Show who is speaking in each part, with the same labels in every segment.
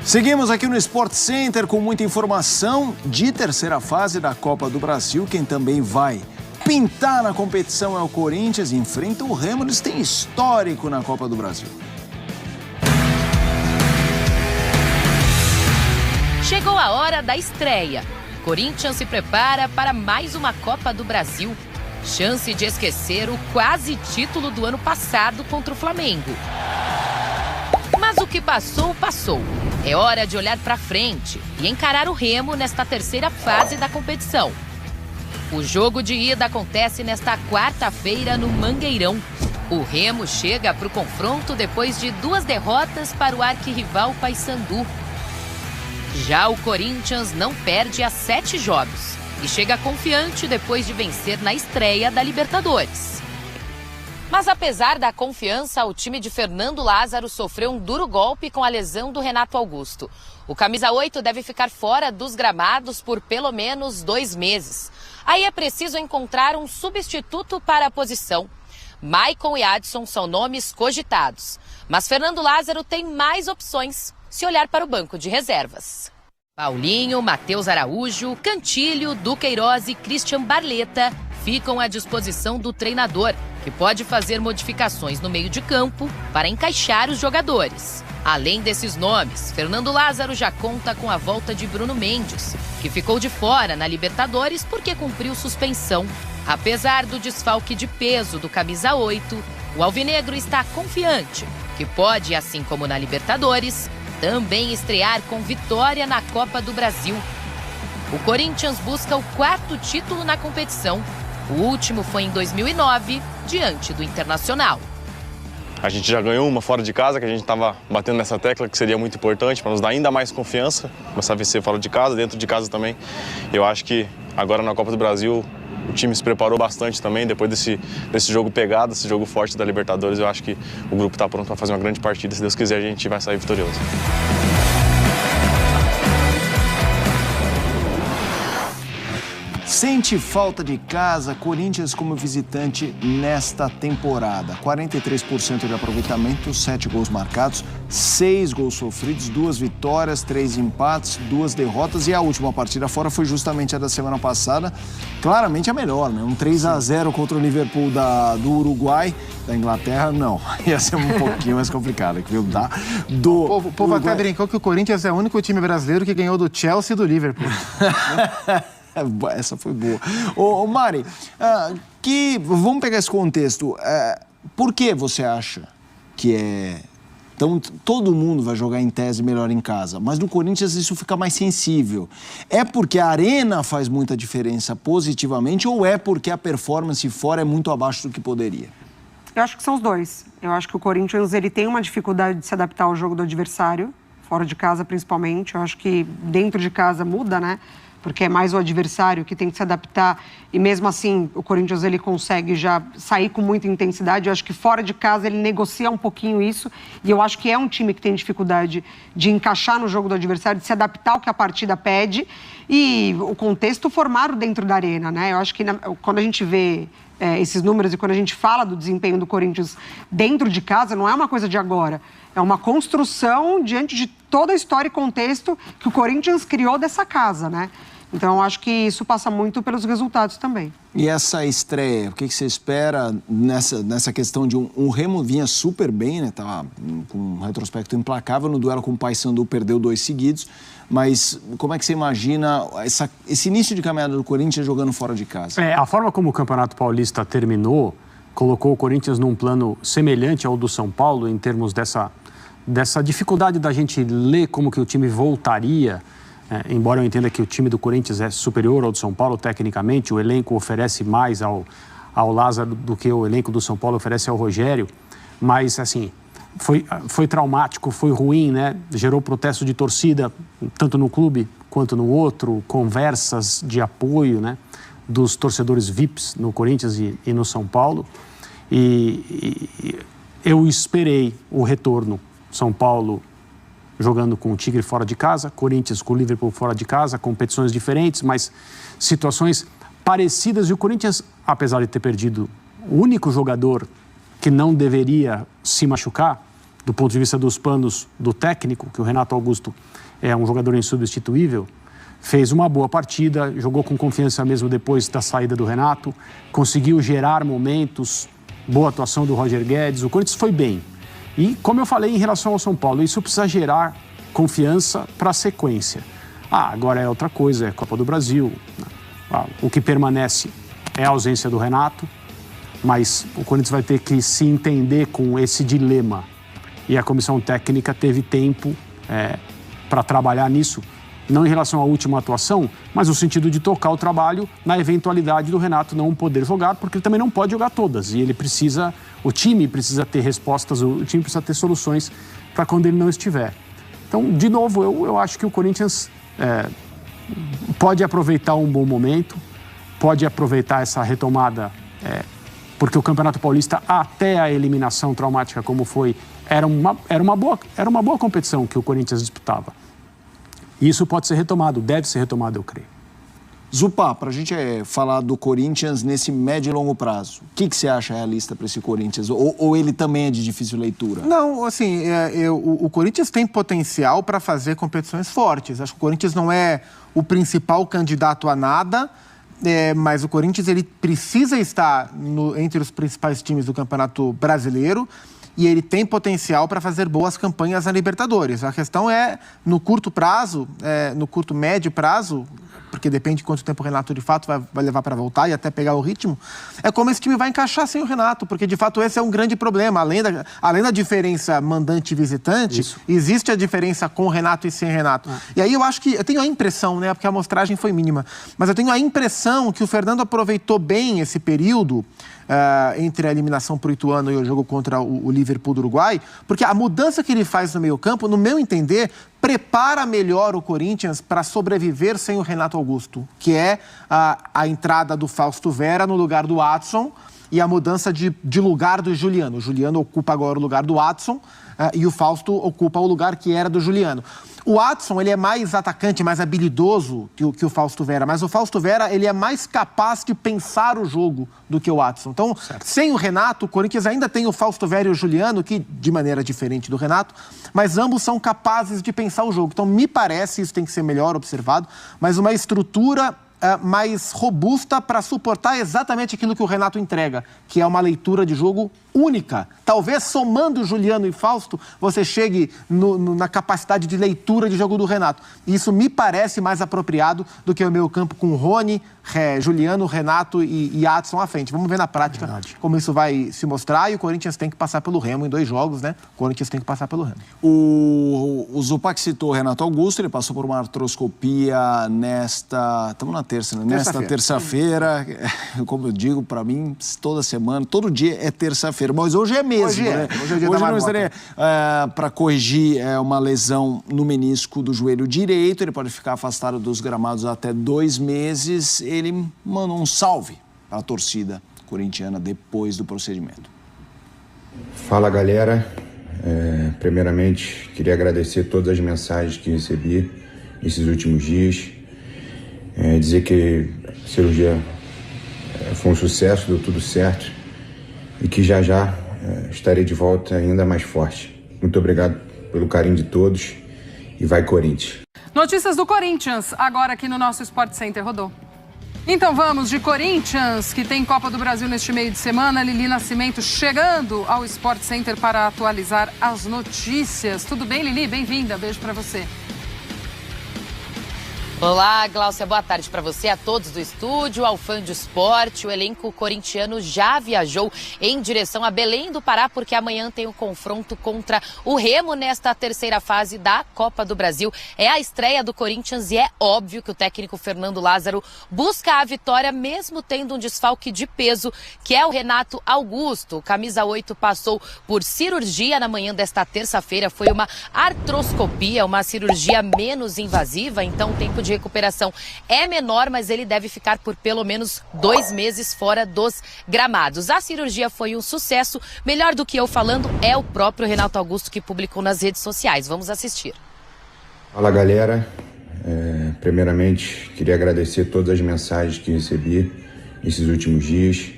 Speaker 1: Seguimos aqui no Sport Center com muita informação de terceira fase da Copa do Brasil. Quem também vai pintar na competição é o Corinthians, enfrenta o Remo, eles têm histórico na Copa do Brasil.
Speaker 2: Chegou a hora da estreia. Corinthians se prepara para mais uma Copa do Brasil. Chance de esquecer o quase título do ano passado contra o Flamengo. Mas o que passou, passou. É hora de olhar para frente e encarar o Remo nesta terceira fase da competição. O jogo de ida acontece nesta quarta-feira no Mangueirão. O Remo chega para o confronto depois de 2 derrotas para o arquirrival Paysandu. Já o Corinthians não perde há 7 jogos e chega confiante depois de vencer na estreia da Libertadores. Mas apesar da confiança, o time de Fernando Lázaro sofreu um duro golpe com a lesão do Renato Augusto. O camisa 8 deve ficar fora dos gramados por pelo menos 2 meses. Aí é preciso encontrar um substituto para a posição. Maicon e Adson são nomes cogitados, mas Fernando Lázaro tem mais opções se olhar para o banco de reservas. Paulinho, Matheus Araújo, Cantilho, Duqueiroz e Christian Barleta ficam à disposição do treinador, que pode fazer modificações no meio de campo para encaixar os jogadores. Além desses nomes, Fernando Lázaro já conta com a volta de Bruno Mendes, que ficou de fora na Libertadores porque cumpriu suspensão. Apesar do desfalque de peso do camisa 8, o alvinegro está confiante que pode, assim como na Libertadores, também estrear com vitória na Copa do Brasil. O Corinthians busca o 4º título na competição. O último foi em 2009, diante do Internacional.
Speaker 3: A gente já ganhou uma fora de casa, que a gente estava batendo nessa tecla, que seria muito importante para nos dar ainda mais confiança, começar a vencer fora de casa, dentro de casa também. Eu acho que agora na Copa do Brasil o time se preparou bastante também, depois desse jogo pegado, esse jogo forte da Libertadores. Eu acho que o grupo está pronto para fazer uma grande partida. Se Deus quiser, a gente vai sair vitorioso.
Speaker 1: Sente falta de casa, Corinthians como visitante nesta temporada. 43% de aproveitamento, 7 gols marcados, 6 gols sofridos, 2 vitórias, 3 empates, 2 derrotas. E a última partida fora foi justamente a da semana passada. Claramente a melhor, né? Um 3-0 contra o Liverpool do Uruguai. Da Inglaterra, não. Ia ser um pouquinho mais complicado. Viu?
Speaker 4: O povo até brincou que o Corinthians é o único time brasileiro que ganhou do Chelsea e do Liverpool.
Speaker 1: Essa foi boa. Ô Mari, vamos pegar esse contexto. Por que você acha que Então, todo mundo vai jogar em tese melhor em casa, mas no Corinthians isso fica mais sensível. É porque a arena faz muita diferença positivamente ou é porque a performance fora é muito abaixo do que poderia?
Speaker 5: Eu acho que são os dois. Eu acho que o Corinthians ele tem uma dificuldade de se adaptar ao jogo do adversário, fora de casa principalmente. Eu acho que dentro de casa muda, né? Porque é mais o adversário que tem que se adaptar e mesmo assim o Corinthians ele consegue já sair com muita intensidade. Eu acho que fora de casa ele negocia um pouquinho isso e eu acho que é um time que tem dificuldade de encaixar no jogo do adversário, de se adaptar ao que a partida pede e o contexto formado dentro da arena, né? Eu acho que quando a gente vê esses números e quando a gente fala do desempenho do Corinthians dentro de casa, não é uma coisa de agora. É uma construção diante de toda a história e contexto que o Corinthians criou dessa casa, né? Então, eu acho que isso passa muito pelos resultados também.
Speaker 1: E essa estreia, o que você espera nessa questão de o Remo vinha super bem, né? Tava com um retrospecto implacável no duelo com o Paysandu, perdeu 2 seguidos. Mas como é que você imagina esse início de caminhada do Corinthians jogando fora de casa?
Speaker 6: A forma como o Campeonato Paulista terminou colocou o Corinthians num plano semelhante ao do São Paulo em termos dessa dificuldade da gente ler como que o time voltaria. Embora eu entenda que o time do Corinthians é superior ao do São Paulo tecnicamente, o elenco oferece mais ao Lázaro do que o elenco do São Paulo oferece ao Rogério, mas assim, foi traumático, foi ruim, né? Gerou protesto de torcida, tanto no clube quanto no outro, conversas de apoio, né? Dos torcedores VIPs no Corinthians e no São Paulo. E eu esperei o retorno. São Paulo jogando com o Tigre fora de casa, Corinthians com o Liverpool fora de casa, competições diferentes, mas situações parecidas. E o Corinthians, apesar de ter perdido o único jogador que não deveria se machucar, do ponto de vista dos planos do técnico, que o Renato Augusto é um jogador insubstituível, fez uma boa partida, jogou com confiança mesmo depois da saída do Renato, conseguiu gerar momentos, boa atuação do Roger Guedes, o Corinthians foi bem. E, como eu falei em relação ao São Paulo, isso precisa gerar confiança para a sequência. Agora é outra coisa, é a Copa do Brasil. O que permanece é a ausência do Renato, mas o Corinthians vai ter que se entender com esse dilema. E a comissão técnica teve tempo para trabalhar nisso, não em relação à última atuação, mas no sentido de tocar o trabalho na eventualidade do Renato não poder jogar, porque ele também não pode jogar todas. E ele precisa, o time precisa ter respostas, o time precisa ter soluções para quando ele não estiver. Então, de novo, eu acho que o Corinthians pode aproveitar um bom momento, pode aproveitar essa retomada, porque o Campeonato Paulista, até a eliminação traumática como foi, era uma boa competição que o Corinthians disputava. E isso pode ser retomado, deve ser retomado, eu creio.
Speaker 1: Zupá, para a gente falar do Corinthians nesse médio e longo prazo, o que você acha realista para esse Corinthians? Ou ele também é de difícil leitura?
Speaker 4: Não, assim, o Corinthians tem potencial para fazer competições fortes. Acho que o Corinthians não é o principal candidato a nada, mas o Corinthians ele precisa estar entre os principais times do Campeonato Brasileiro e ele tem potencial para fazer boas campanhas na Libertadores. A questão é, no curto prazo, no curto médio prazo, porque depende de quanto tempo o Renato de fato vai levar para voltar e até pegar o ritmo, é como esse time vai encaixar sem o Renato, porque de fato esse é um grande problema. Além da diferença mandante e visitante, existe a diferença com o Renato e sem Renato. E aí eu tenho a impressão, porque a amostragem foi mínima, mas eu tenho a impressão que o Fernando aproveitou bem esse período entre a eliminação para o Ituano e o jogo contra o Liverpool do Uruguai, porque a mudança que ele faz no meio-campo, no meu entender, prepara melhor o Corinthians para sobreviver sem o Renato Augusto, que é a entrada do Fausto Vera no lugar do Watson e a mudança de lugar do Juliano. O Juliano ocupa agora o lugar do Watson e o Fausto ocupa o lugar que era do Juliano. O Watson, ele é mais atacante, mais habilidoso que o Fausto Vera, mas o Fausto Vera, ele é mais capaz de pensar o jogo do que o Watson. Então, sem o Renato, o Corinthians ainda tem o Fausto Vera e o Juliano, que de maneira diferente do Renato, mas ambos são capazes de pensar o jogo. Então, me parece, isso tem que ser melhor observado, mas uma estrutura mais robusta para suportar exatamente aquilo que o Renato entrega, que é uma leitura de jogo única. Talvez somando Juliano e Fausto, você chegue na capacidade de leitura de jogo do Renato. Isso me parece mais apropriado do que o meio campo com Rony, Juliano, Renato e Adson à frente. Vamos ver na prática como isso vai se mostrar, e o Corinthians tem que passar pelo Remo em 2 jogos, né? O Corinthians tem que passar pelo Remo.
Speaker 1: O Zupac citou o Renato Augusto, ele passou por uma artroscopia estamos na terça, né? Nesta terça-feira, como eu digo, para mim, toda semana, todo dia é terça-feira, mas hoje é mesmo, né? Hoje é dia da marmota. Para corrigir uma lesão no menisco do joelho direito, ele pode ficar afastado dos gramados até 2 meses. Ele mandou um salve para a torcida corintiana depois do procedimento.
Speaker 7: Fala, galera. Primeiramente, queria agradecer todas as mensagens que recebi nesses últimos dias. Dizer que a cirurgia foi um sucesso, deu tudo certo e que já estarei de volta ainda mais forte. Muito obrigado pelo carinho de todos e vai Corinthians.
Speaker 8: Notícias do Corinthians, agora aqui no nosso Sport Center. Rodou. Então vamos de Corinthians, que tem Copa do Brasil neste meio de semana. Lili Nascimento chegando ao Sport Center para atualizar as notícias. Tudo bem, Lili? Bem-vinda. Beijo para você.
Speaker 2: Olá, Gláucia, boa tarde para você, a todos do estúdio, ao fã de esporte. O elenco corintiano já viajou em direção a Belém do Pará, porque amanhã tem o confronto contra o Remo nesta terceira fase da Copa do Brasil. É a estreia do Corinthians e é óbvio que o técnico Fernando Lázaro busca a vitória, mesmo tendo um desfalque de peso, que é o Renato Augusto. O camisa 8 passou por cirurgia na manhã desta terça-feira, foi uma artroscopia, uma cirurgia menos invasiva, então o tempo de recuperação é menor, mas ele deve ficar por pelo menos 2 meses fora dos gramados. A cirurgia foi um sucesso. Melhor do que eu falando é o próprio Renato Augusto, que publicou nas redes sociais. Vamos assistir.
Speaker 7: Fala, galera. Primeiramente, queria agradecer todas as mensagens que recebi nesses últimos dias.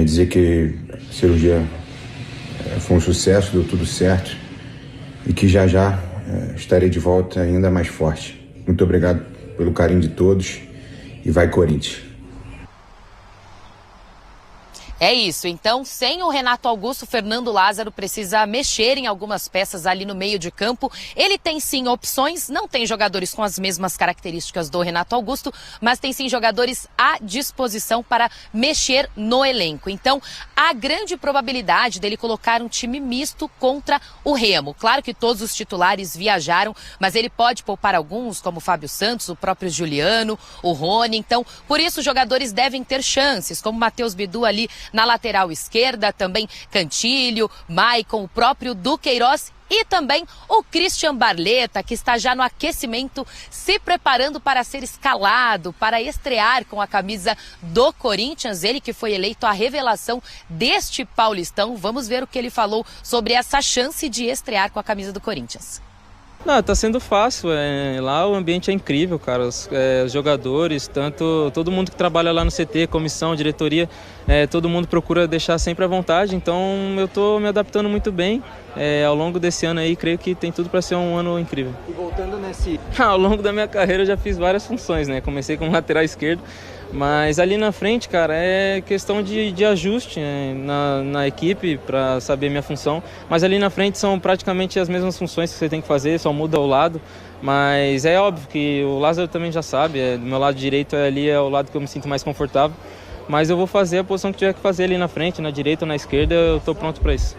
Speaker 7: Dizer que a cirurgia foi um sucesso, deu tudo certo e que já estarei de volta ainda mais forte. Muito obrigado pelo carinho de todos e vai Corinthians!
Speaker 2: É isso, então, sem o Renato Augusto, Fernando Lázaro precisa mexer em algumas peças ali no meio de campo. Ele tem sim opções, não tem jogadores com as mesmas características do Renato Augusto, mas tem sim jogadores à disposição para mexer no elenco. Então, há grande probabilidade dele colocar um time misto contra o Remo. Claro que todos os titulares viajaram, mas ele pode poupar alguns, como o Fábio Santos, o próprio Juliano, o Rony. Então, por isso, os jogadores devem ter chances, como o Matheus Bidu ali na lateral esquerda, também Cantilho, Maicon, o próprio Duqueiroz e também o Christian Barleta, que está já no aquecimento, se preparando para ser escalado, para estrear com a camisa do Corinthians. Ele que foi eleito a revelação deste Paulistão. Vamos ver o que ele falou sobre essa chance de estrear com a camisa do Corinthians.
Speaker 9: Não, tá sendo fácil, lá o ambiente é incrível, cara, os jogadores, todo mundo que trabalha lá no CT, comissão, diretoria, todo mundo procura deixar sempre à vontade, então eu tô me adaptando muito bem, ao longo desse ano aí, creio que tem tudo para ser um ano incrível.
Speaker 10: E voltando nesse...
Speaker 9: Ao longo da minha carreira eu já fiz várias funções, né, comecei como lateral esquerdo, mas ali na frente, cara, é questão de ajuste na equipe para saber minha função. Mas ali na frente são praticamente as mesmas funções que você tem que fazer, só muda o lado. Mas é óbvio que o Lázaro também já sabe, do meu lado direito ali é o lado que eu me sinto mais confortável. Mas eu vou fazer a posição que tiver que fazer ali na frente, na direita ou na esquerda, eu estou pronto para isso.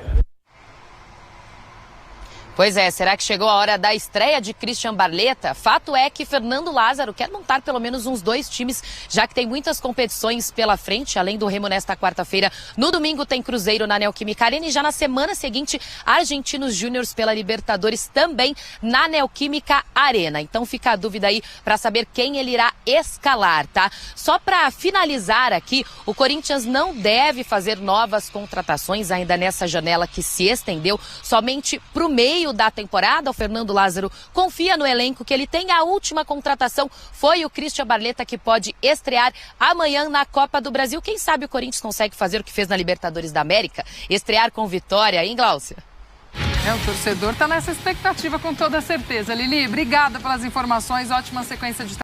Speaker 2: Pois é, será que chegou a hora da estreia de Christian Barleta? Fato é que Fernando Lázaro quer montar pelo menos uns 2 times, já que tem muitas competições pela frente, além do Remo nesta quarta-feira. No domingo tem Cruzeiro na Neoquímica Arena e já na semana seguinte, Argentinos Júniors pela Libertadores também na Neoquímica Arena. Então fica a dúvida aí para saber quem ele irá escalar, tá? Só para finalizar aqui, o Corinthians não deve fazer novas contratações ainda nessa janela que se estendeu somente para o meio da temporada. O Fernando Lázaro confia no elenco que ele tem. A última contratação foi o Christian Barleta, que pode estrear amanhã na Copa do Brasil. Quem sabe o Corinthians consegue fazer o que fez na Libertadores da América, estrear com vitória, hein, Gláucia?
Speaker 8: O torcedor está nessa expectativa com toda certeza. Lili, obrigada pelas informações, ótima sequência de